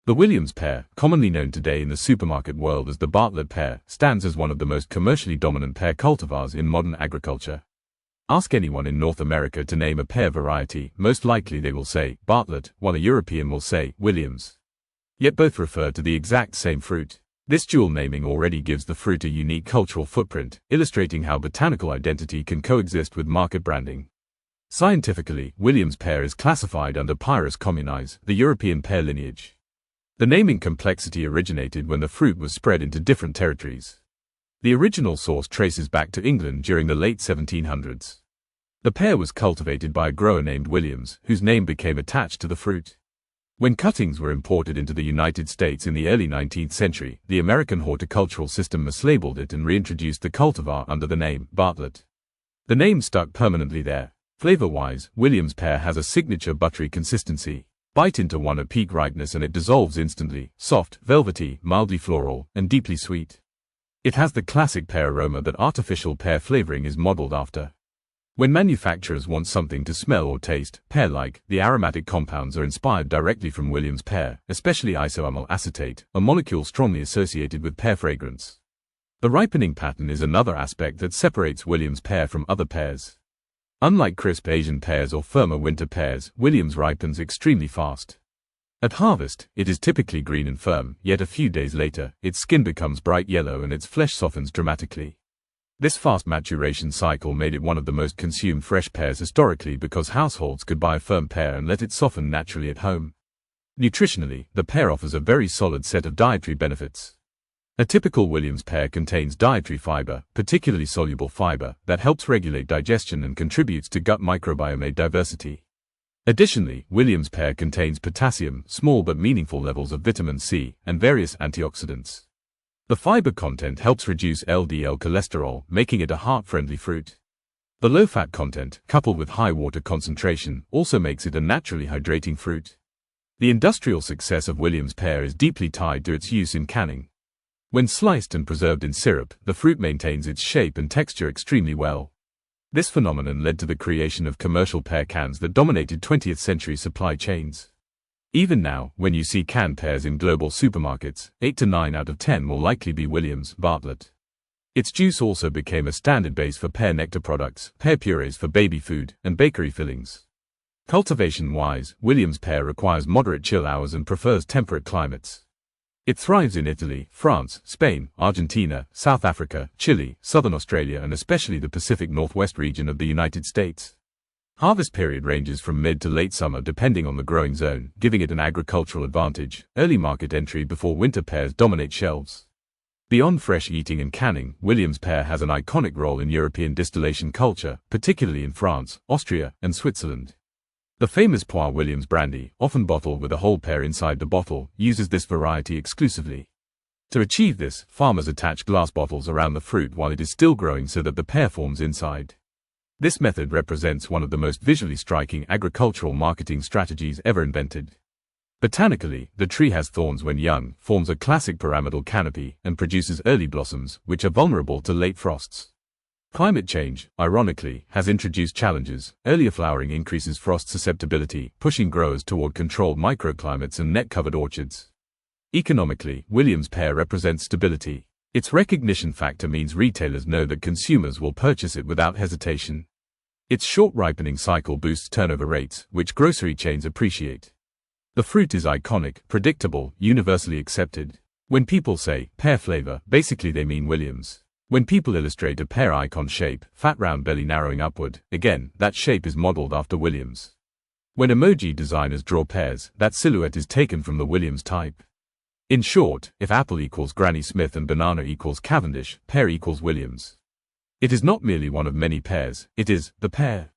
The Williams pear, commonly known today in the supermarket world as the Bartlett pear, stands as one of the most commercially dominant pear cultivars in modern agriculture. Ask anyone in North America to name a pear variety, most likely they will say Bartlett, while a European will say Williams. Yet both refer to the exact same fruit. This dual naming already gives the fruit a unique cultural footprint, illustrating how botanical identity can coexist with market branding. Scientifically, Williams pear is classified under Pyrus communis, the European pear lineage. The naming complexity originated when the fruit was spread into different territories. The original source traces back to England during the late 1700s. The pear was cultivated by a grower named Williams, whose name became attached to the fruit. When cuttings were imported into the United States in the early 19th century, the American horticultural system mislabeled it and reintroduced the cultivar under the name Bartlett. The name stuck permanently there. Flavor-wise, Williams pear has a signature buttery consistency. Bite into one at peak ripeness and it dissolves instantly, soft, velvety, mildly floral, and deeply sweet. It has the classic pear aroma that artificial pear flavoring is modeled after. When manufacturers want something to smell or taste pear-like, the aromatic compounds are inspired directly from Williams pear, especially isoamyl acetate, a molecule strongly associated with pear fragrance. The ripening pattern is another aspect that separates Williams pear from other pears. Unlike crisp Asian pears or firmer winter pears, Williams ripens extremely fast. At harvest, it is typically green and firm, yet a few days later, its skin becomes bright yellow and its flesh softens dramatically. This fast maturation cycle made it one of the most consumed fresh pears historically because households could buy a firm pear and let it soften naturally at home. Nutritionally, the pear offers a very solid set of dietary benefits. A typical Williams pear contains dietary fiber, particularly soluble fiber, that helps regulate digestion and contributes to gut microbiome diversity. Additionally, Williams pear contains potassium, small but meaningful levels of vitamin C, and various antioxidants. The fiber content helps reduce LDL cholesterol, making it a heart-friendly fruit. The low-fat content, coupled with high water concentration, also makes it a naturally hydrating fruit. The industrial success of Williams pear is deeply tied to its use in canning. When sliced and preserved in syrup, the fruit maintains its shape and texture extremely well. This phenomenon led to the creation of commercial pear cans that dominated 20th century supply chains. Even now, when you see canned pears in global supermarkets, 8 to 9 out of 10 will likely be Williams Bartlett. Its juice also became a standard base for pear nectar products, pear purees for baby food, and bakery fillings. Cultivation-wise, Williams pear requires moderate chill hours and prefers temperate climates. It thrives in Italy, France, Spain, Argentina, South Africa, Chile, southern Australia and especially the Pacific Northwest region of the United States. Harvest period ranges from mid to late summer depending on the growing zone, giving it an agricultural advantage. Early market entry before winter pears dominate shelves. Beyond fresh eating and canning, Williams pear has an iconic role in European distillation culture, particularly in France, Austria, and Switzerland. The famous Poire Williams brandy, often bottled with a whole pear inside the bottle, uses this variety exclusively. To achieve this, farmers attach glass bottles around the fruit while it is still growing so that the pear forms inside. This method represents one of the most visually striking agricultural marketing strategies ever invented. Botanically, the tree has thorns when young, forms a classic pyramidal canopy, and produces early blossoms, which are vulnerable to late frosts. Climate change, ironically, has introduced challenges. Earlier flowering increases frost susceptibility, pushing growers toward controlled microclimates and net-covered orchards. Economically, Williams pear represents stability. Its recognition factor means retailers know that consumers will purchase it without hesitation. Its short ripening cycle boosts turnover rates, which grocery chains appreciate. The fruit is iconic, predictable, universally accepted. When people say pear flavor, basically they mean Williams. When people illustrate a pear icon shape, fat round belly narrowing upward, again, that shape is modeled after Williams. When emoji designers draw pears, that silhouette is taken from the Williams type. In short, if apple equals Granny Smith and banana equals Cavendish, pear equals Williams. It is not merely one of many pears, it is the pear.